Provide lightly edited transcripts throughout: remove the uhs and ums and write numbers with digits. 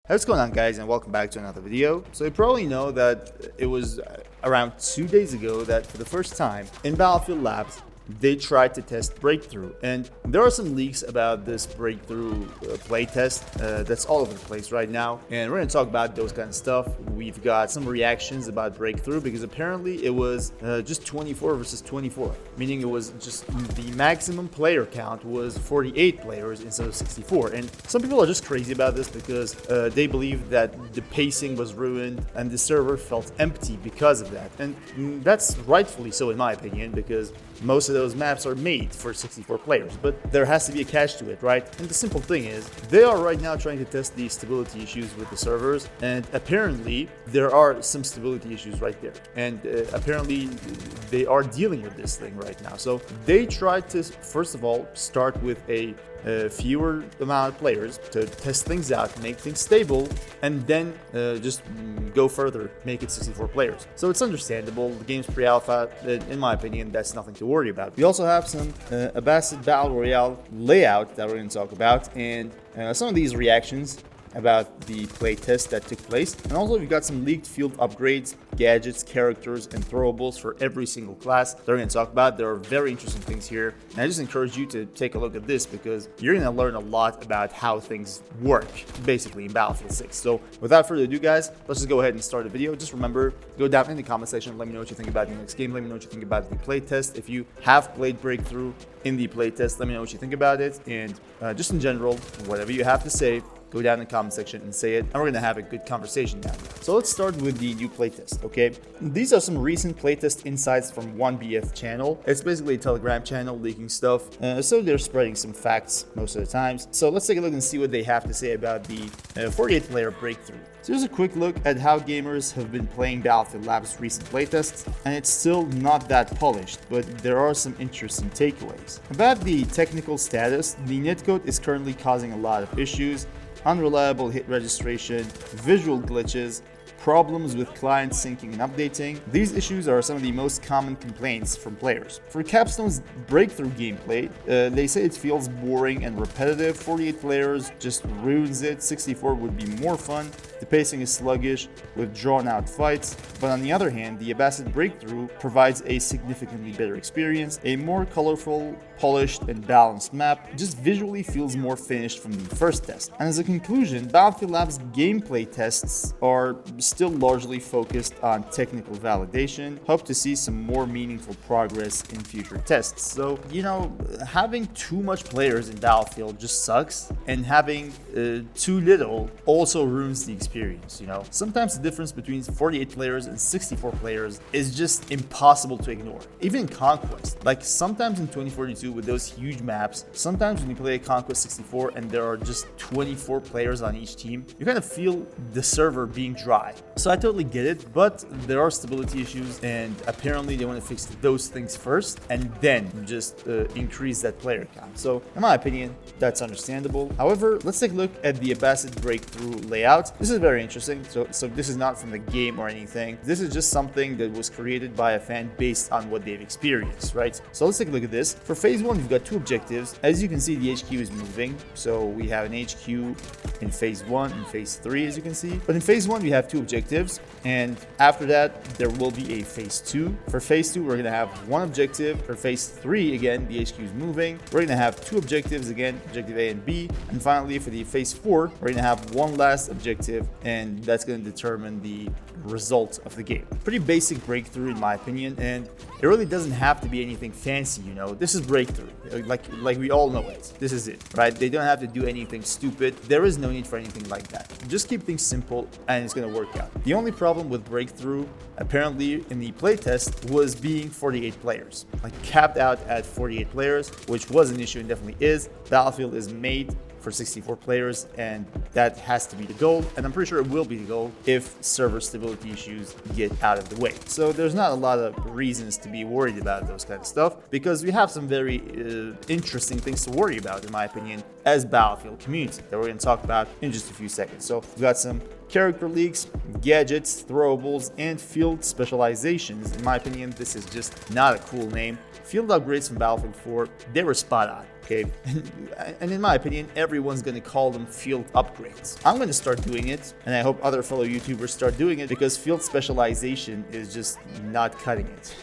What's going on, guys, and welcome back to another video. So you probably know that it was around 2 days ago that for the first time in Battlefield Labs they tried to test Breakthrough, and there are some leaks about this Breakthrough playtest that's all over the place right now, and we're going to talk about those kind of stuff. We've got some reactions about Breakthrough because apparently it was just 24 versus 24, meaning it was just the maximum player count was 48 players instead of 64, and some people are just crazy about this because they believe that the pacing was ruined and the server felt empty because of that, and that's rightfully so in my opinion, because most of those maps are made for 64 players, but there has to be a catch to it, right? And the simple thing is, they are right now trying to test the stability issues with the servers, and apparently there are some stability issues right there, and apparently they are dealing with this thing right now. So they tried to, first of all, start with a fewer amount of players to test things out, make things stable, and then just go further, make it 64 players. So it's understandable. The game's pre-alpha. In my opinion, that's nothing to worry about. We also have some Abbasid Battle Royale layout that we're going to talk about, and some of these reactions about the playtest that took place. And also we've got some leaked field upgrades, gadgets, characters, and throwables for every single class that we're going to talk about. There are very interesting things here, and I just encourage you to take a look at this because you're going to learn a lot about how things work basically in Battlefield 6. So without further ado, guys, let's just go ahead and start the video. Just remember, go down in the comment section, let me know what you think about the next game, let me know what you think about the playtest. If you have played Breakthrough in the playtest, let me know what you think about it, and just in general, whatever you have to say, go down in the comment section and say it, and we're gonna have a good conversation down there. So let's start with the new playtest, okay? These are some recent playtest insights from 1BF channel. It's basically a Telegram channel leaking stuff, so they're spreading some facts most of the times. So let's take a look and see what they have to say about the 48-player Breakthrough. So here's a quick look at how gamers have been playing Battlefield Labs' recent playtests, and it's still not that polished, but there are some interesting takeaways. About the technical status, the netcode is currently causing a lot of issues: unreliable hit registration, visual glitches, problems with client syncing and updating. These issues are some of the most common complaints from players. For Capstone's Breakthrough gameplay, they say it feels boring and repetitive. 48 players just ruins it. 64 would be more fun. The pacing is sluggish with drawn-out fights, but on the other hand, the Abbasid Breakthrough provides a significantly better experience, a more colorful, polished, and balanced map. Just visually feels more finished from the first test. And as a conclusion, Battlefield Labs gameplay tests are still largely focused on technical validation. Hope to see some more meaningful progress in future tests. So, you know, having too much players in Battlefield just sucks, and having too little also ruins the experience, you know? Sometimes the difference between 48 players and 64 players is just impossible to ignore. Even in Conquest, like sometimes in 2042 with those huge maps, sometimes when you play Conquest 64 and there are just 24 players on each team, you kind of feel the server being dry. So I totally get it, but there are stability issues, and apparently they want to fix those things first and then just increase that player count. So in my opinion, that's understandable. However, let's take a look at the Abbasid Breakthrough layout. This is very interesting. So this is not from the game or anything. This is just something that was created by a fan based on what they've experienced, right? So let's take a look at this. For phase 1, we've got 2 objectives. As you can see, the HQ is moving. So we have an HQ in phase 1 and phase 3, as you can see. But in phase 1, we have 2 objectives, and after that, there will be a phase 2. For phase 2, we're going to have 1 objective. For phase 3, again, the HQ is moving. We're going to have 2 objectives again, objective A and B. And finally, for the phase 4, we're going to have 1 last objective, and that's going to determine the result of the game. Pretty basic Breakthrough in my opinion, and it really doesn't have to be anything fancy, you know. This is Breakthrough, like we all know it. This is it, right? They don't have to do anything stupid. There is no need for anything like that. Just keep things simple and it's going to work out. The only problem with Breakthrough, apparently in the playtest, was being 48 players, like capped out at 48 players, which was an issue and definitely is. Battlefield is made for 64 players, and that has to be the goal, and I'm pretty sure it will be the goal if server stability issues get out of the way. So there's not a lot of reasons to be worried about those kind of stuff, because we have some very interesting things to worry about, in my opinion, as Battlefield community that we're going to talk about in just a few seconds. So we've got some character leaks, gadgets, throwables, and field specializations. In my opinion, this is just not a cool name. Field upgrades from Battlefield 4, they were spot on. Okay, and in my opinion, everyone's gonna call them field upgrades. I'm gonna start doing it, and I hope other fellow YouTubers start doing it, because field specialization is just not cutting it.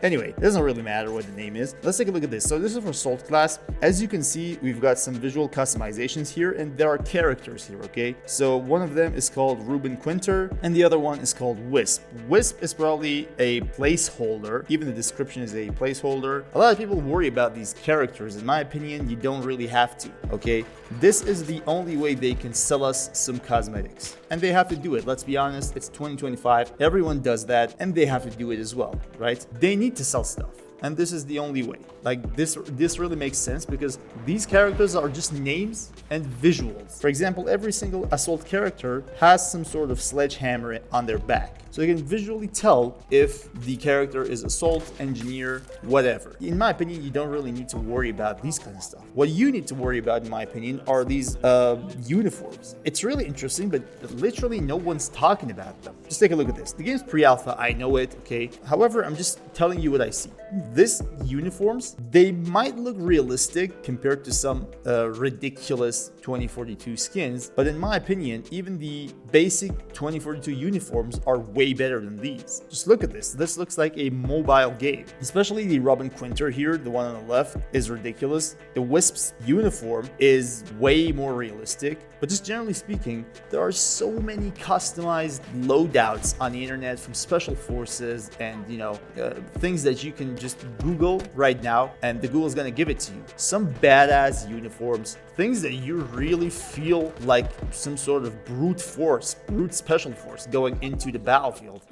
Anyway, it doesn't really matter what the name is. Let's take a look at this. So this is for Assault class. As you can see, we've got some visual customizations here, and there are characters here, okay? So one of them is called Ruben Quinter, and the other one is called Wisp. Wisp is probably a placeholder. Even the description is a placeholder. A lot of people worry about these characters. In my opinion, you don't really have to, okay? This is the only way they can sell us some cosmetics, and they have to do it. Let's be honest, it's 2025, everyone does that, and they have to do it as well, right? They need to sell stuff, and this is the only way. Like, this really makes sense, because these characters are just names and visuals. For example, every single Assault character has some sort of sledgehammer on their back, so you can visually tell if the character is Assault, Engineer, whatever. In my opinion, you don't really need to worry about these kind of stuff. What you need to worry about, in my opinion, are these uniforms. It's really interesting, but literally no one's talking about them. Just take a look at this. The game's pre-alpha, I know it, okay? However, I'm just telling you what I see. These uniforms, they might look realistic compared to some ridiculous 2042 skins, but in my opinion, even the basic 2042 uniforms are way better than these. Just look at this. This looks like a mobile game. Especially the Ruben Quinter here, the one on the left, is ridiculous. The Wisp's uniform is way more realistic. But just generally speaking, there are so many customized loadouts on the internet from Special Forces and, things that you can just Google right now, and the Google's gonna give it to you. Some badass uniforms, things that you really feel like some sort of brute special force going into the battlefield.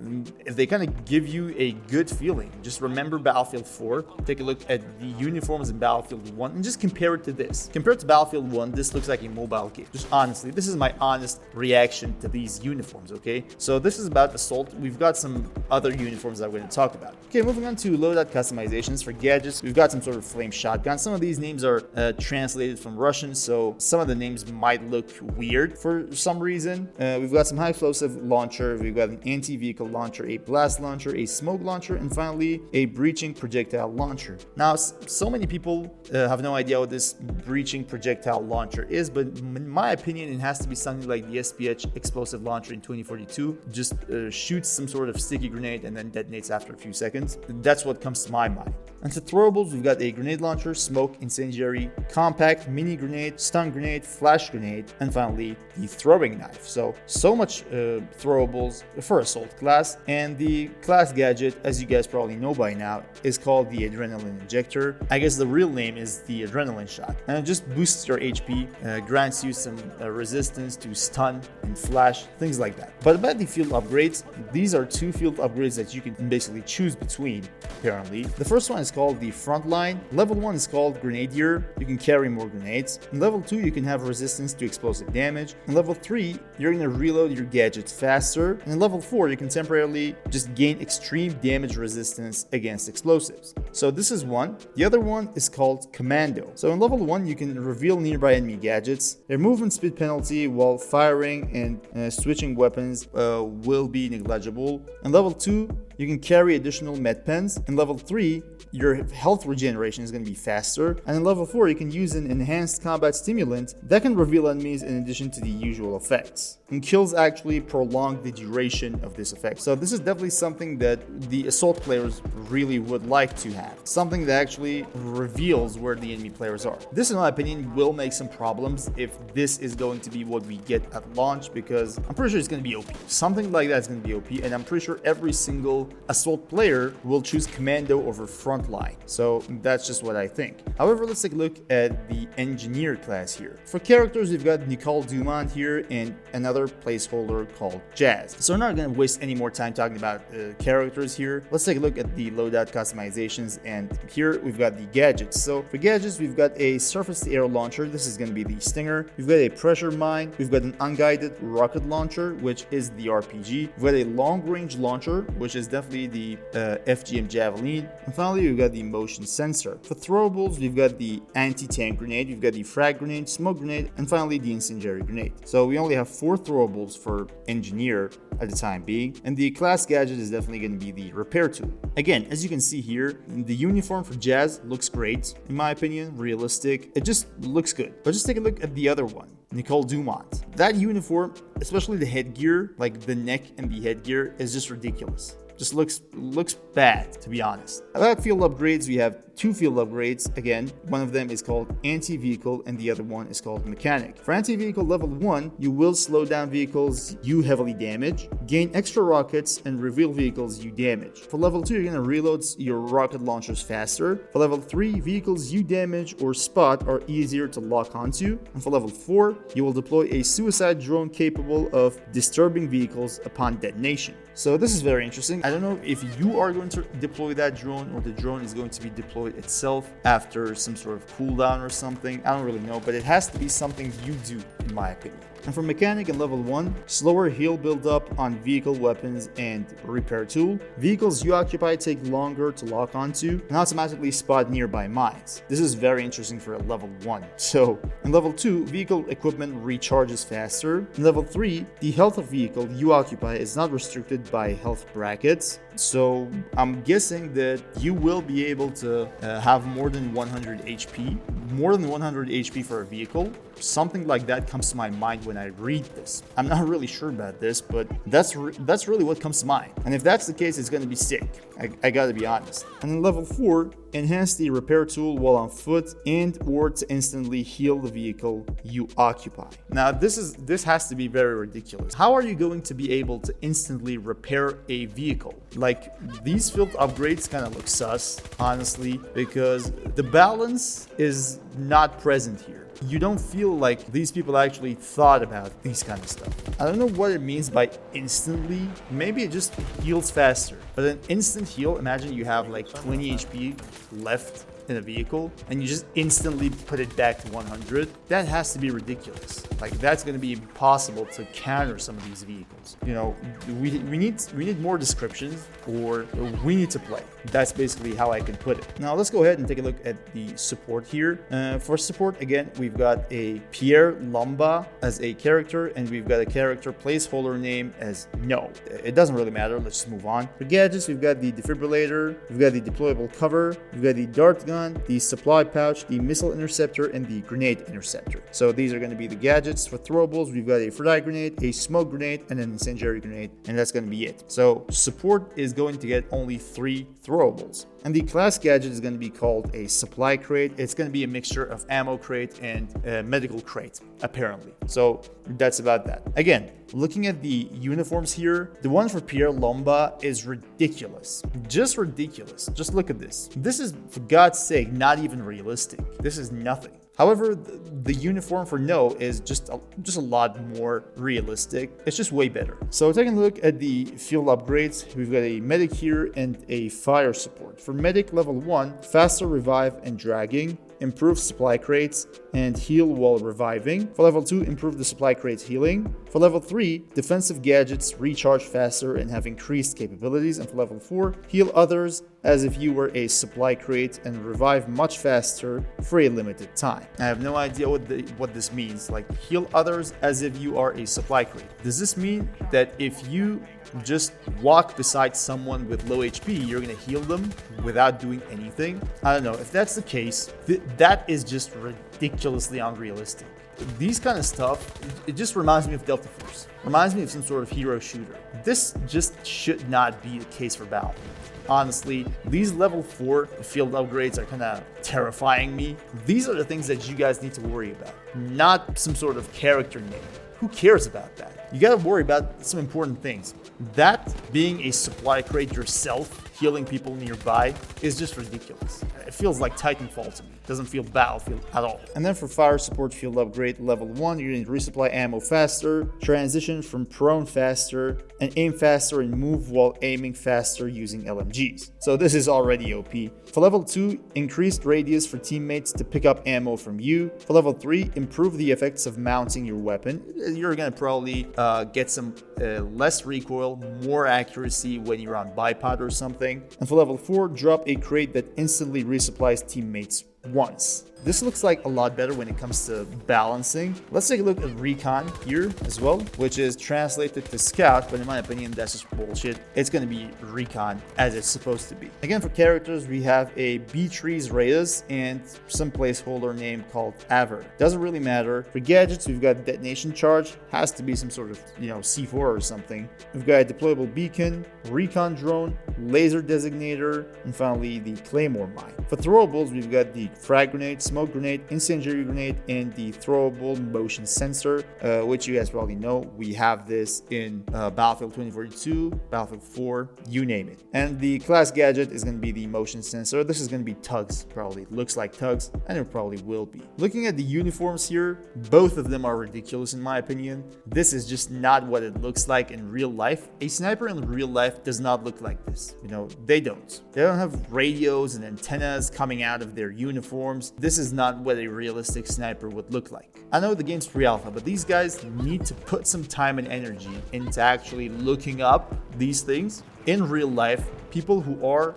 If they kind of give you a good feeling, just remember Battlefield 4, take a look at the uniforms in Battlefield 1, and just compare it to this. Compared to Battlefield 1, this looks like a mobile game. Just honestly, this is my honest reaction to these uniforms, okay? So this is about Assault. We've got some other uniforms that we're going to talk about. Okay, moving on to loadout customizations. For gadgets, we've got some sort of flame shotgun. Some of these names are translated from Russian, so some of the names might look weird for some reason. We've got some high explosive launcher, we've got an anti-vehicle launcher, a blast launcher, a smoke launcher, and finally a breaching projectile launcher. Now, so many people have no idea what this breaching projectile launcher is, but in my opinion, it has to be something like the SPH explosive launcher in 2042. Just shoots some sort of sticky grenade and then detonates after a few seconds. That's what comes to my mind. And for throwables, we've got a grenade launcher, smoke, incendiary, compact, mini grenade, stun grenade, flash grenade, and finally the throwing knife. So much throwables for Assault class. And the class gadget, as you guys probably know by now, is called the Adrenaline Injector. I guess the real name is the Adrenaline Shot. And it just boosts your HP, grants you some resistance to stun and flash, things like that. But about the field upgrades, these are two field upgrades that you can basically choose between, apparently. The first one is called the Frontline. Level 1 is called Grenadier. You can carry more grenades. In level 2, you can have resistance to explosive damage. In level 3, you're going to reload your gadgets faster. And in level 4, you can temporarily just gain extreme damage resistance against explosives. So this is one. The other one is called Commando. So in level 1, you can reveal nearby enemy gadgets. Their movement speed penalty while firing and switching weapons will be negligible. In level 2, you can carry additional med pens. In level 3, your health regeneration is going to be faster. And in level 4, you can use an enhanced combat stimulant that can reveal enemies in addition to the usual effects. And kills actually prolong the duration of this effect. So this is definitely something that the Assault players really would like to have. Something that actually reveals where the enemy players are. This, in my opinion, will make some problems if this is going to be what we get at launch, because I'm pretty sure it's going to be OP. Something like that is going to be OP, and I'm pretty sure every single Assault player will choose Commando over Frontline. So that's just what I think. However, let's take a look at the Engineer class here. For characters, we've got Nicole Dumont here and another placeholder called Jazz. So we're not going to waste any more time talking about characters here. Let's take a look at the loadout customizations, and here we've got the gadgets. So for gadgets, we've got a surface-to-air launcher. This is going to be the Stinger. We've got a pressure mine. We've got an unguided rocket launcher, which is the RPG. We've got a long-range launcher, which is definitely the FGM Javelin. And finally, we've got the motion sensor. For throwables, we've got the anti-tank grenade, we've got the frag grenade, smoke grenade, and finally the incendiary grenade. So we only have 4 throwables for engineer at the time being, and the class gadget is definitely going to be the repair tool. Again, as you can see here, the uniform for Jazz looks great, in my opinion, realistic. It just looks good. But just take a look at the other one, Nicole Dumont. That uniform, especially the headgear, like the neck and the headgear, is just ridiculous. Just looks bad, to be honest. About field upgrades, we have 2 field upgrades. Again, one of them is called anti-vehicle and the other one is called mechanic. For anti-vehicle level 1, you will slow down vehicles you heavily damage, gain extra rockets, and reveal vehicles you damage. For level 2, you're going to reload your rocket launchers faster. For level 3, vehicles you damage or spot are easier to lock onto. And for level 4, you will deploy a suicide drone capable of disturbing vehicles upon detonation. So this is very interesting. I don't know if you are going to deploy that drone or the drone is going to be deployed itself after some sort of cooldown or something. I don't really know, but it has to be something you do, in my opinion. And for mechanic in level 1, slower heal build-up on vehicle weapons and repair tool. Vehicles you occupy take longer to lock onto and automatically spot nearby mines. This is very interesting for a level 1. So in level 2, vehicle equipment recharges faster. In level 3, the health of vehicle you occupy is not restricted by health brackets. So I'm guessing that you will be able to have more than 100 HP. More than 100 HP for a vehicle. Something like that comes to my mind when I read this. I'm not really sure about this, but that's really what comes to mind. And if that's the case, it's going to be sick. I gotta be honest. And in level 4, enhance the repair tool while on foot and or to instantly heal the vehicle you occupy. Now this has to be very ridiculous. How are you going to be able to instantly repair a vehicle? Like, these field upgrades kind of look sus, honestly, because the balance is not present here. You don't feel like these people actually thought about these kind of stuff. I don't know what it means by instantly. Maybe it just heals faster. But an instant heal, imagine you have like 20 HP left in a vehicle and you just instantly put it back to 100. That has to be ridiculous. Like, that's going to be impossible to counter some of these vehicles. You know, we need more descriptions, or we need to play. That's basically how I can put it. Now let's go ahead and take a look at the support here. For support, again, we've got a Pierre Lomba as a character, and we've got a character placeholder name as No. It doesn't really matter. Let's just move on. For gadgets, we've got the defibrillator, we've got the deployable cover, we've got the dart gun, the supply pouch, the missile interceptor, and the grenade interceptor. So these are going to be the gadgets. For throwables, we've got a frag grenade, a smoke grenade, and an incendiary grenade, and that's going to be it. So support is going to get only 3 throwables. And the class gadget is going to be called a supply crate. It's going to be a mixture of ammo crate and medical crate, apparently. So that's about that. Again, looking at the uniforms here, the one for Pierre Lomba is ridiculous. Just ridiculous. Just look at this. This is, for God's sake, not even realistic. This is nothing. However, the uniform for No is just a lot more realistic. It's just way better. So taking a look at the field upgrades, we've got a medic here and a fire support. For medic level 1, faster revive and dragging, improve supply crates, and heal while reviving. For level 2, improve the supply crates healing. For level 3, defensive gadgets recharge faster and have increased capabilities. And for level 4, heal others as if you were a supply crate and revive much faster for a limited time. I have no idea what this means. Like, heal others as if you are a supply crate. Does this mean that if you just walk beside someone with low HP, you're gonna heal them without doing anything? I don't know. If that's the case, that is just ridiculously unrealistic. These kind of stuff, it just reminds me of Delta Force. Reminds me of some sort of hero shooter. This just should not be the case for Battlefield. Honestly, these level 4 field upgrades are kind of terrifying me. These are the things that you guys need to worry about, not some sort of character name. Who cares about that? You gotta worry about some important things. That being a supply crate yourself, healing people nearby, is just ridiculous. It feels like Titanfall to me. It doesn't feel Battlefield at all. And then for fire support field upgrade level 1, you're going to resupply ammo faster, transition from prone faster, and aim faster and move while aiming faster using LMGs. So this is already OP. For level 2, increased radius for teammates to pick up ammo from you. For level 3, improve the effects of mounting your weapon. You're going to probably get some less recoil, more accuracy when you're on bipod or something. something. And for level 4, drop a crate that instantly resupplies teammates once. This looks like a lot better when it comes to balancing. Let's take a look at Recon here as well, which is translated to Scout, but in my opinion, that's just bullshit. It's going to be Recon as it's supposed to be. Again, for characters, we have a Beatrice Reyes and some placeholder name called Aver. Doesn't really matter. For gadgets, we've got Detonation Charge, has to be some sort of, C4 or something. We've got a deployable beacon, Recon Drone, Laser Designator, and finally the Claymore Mine. For throwables, we've got the Frag Grenade, Smoke Grenade, Incendiary Grenade, and the throwable motion sensor, which you guys probably know. We have this in Battlefield 2042, Battlefield 4, you name it. And the class gadget is going to be the motion sensor. This is going to be Tugs, probably. It looks like Tugs, and it probably will be. Looking at the uniforms here, both of them are ridiculous in my opinion. This is just not what it looks like in real life. A sniper in real life does not look like this. They don't. They don't have radios and antennas coming out of their uniforms. This is not what a realistic sniper would look like. I know the game's pre-alpha, but these guys need to put some time and energy into actually looking up these things in real life. People who are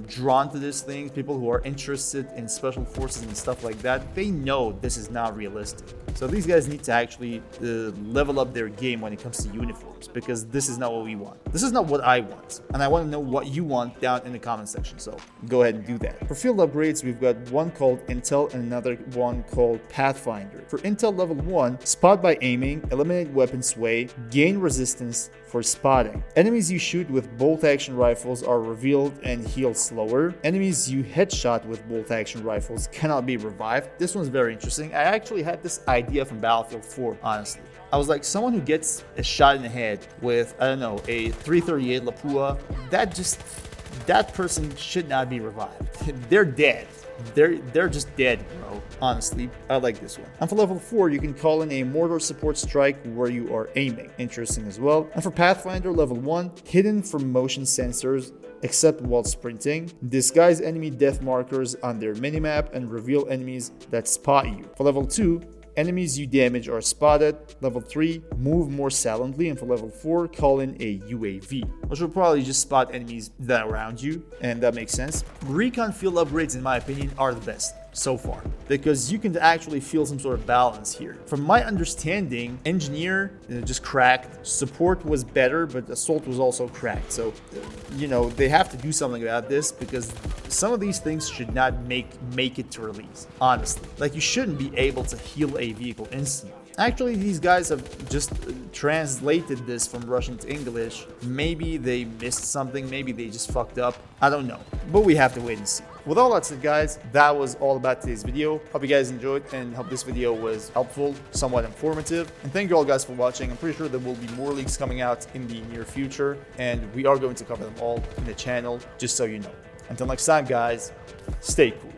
drawn to these things, people who are interested in special forces and stuff like that, they know this is not realistic. So these guys need to actually level up their game when it comes to uniforms, because this is not what we want. This is not what I want, and I want to know what you want down in the comment section, so go ahead and do that. For field upgrades, we've got one called Intel and another one called Pathfinder. For Intel level 1, spot by aiming, eliminate weapon sway, gain resistance for spotting. Enemies you shoot with bolt action rifles are revealed and heal slower. Enemies you headshot with bolt action rifles cannot be revived. This one's very interesting. I actually had this idea from Battlefield 4, honestly. I was like, someone who gets a shot in the head with, I don't know, a 338 Lapua, that person should not be revived. They're dead. They're just dead, bro. Honestly, I like this one. And for level 4, you can call in a mortar support strike where you are aiming. Interesting as well. And for Pathfinder level 1, hidden from motion sensors except while sprinting, disguise enemy death markers on their minimap and reveal enemies that spot you. For level 2, enemies you damage are spotted. Level 3, move more silently. And for level 4, call in a UAV, which will probably just spot enemies that are around you, and that makes sense. Recon field upgrades, in my opinion, are the best so far, because you can actually feel some sort of balance here. From my understanding, engineer just cracked, support was better, but assault was also cracked. So they have to do something about this, because some of these things should not make it to release, honestly. Like, you shouldn't be able to heal a vehicle instantly. Actually, these guys have just translated this from Russian to English. Maybe they missed something, maybe they just fucked up, I don't know, but we have to wait and see. With all that said, guys, that was all about today's video. Hope you guys enjoyed and hope this video was helpful, somewhat informative. And thank you all guys for watching. I'm pretty sure there will be more leaks coming out in the near future, and we are going to cover them all in the channel, just so you know. Until next time, guys, stay cool.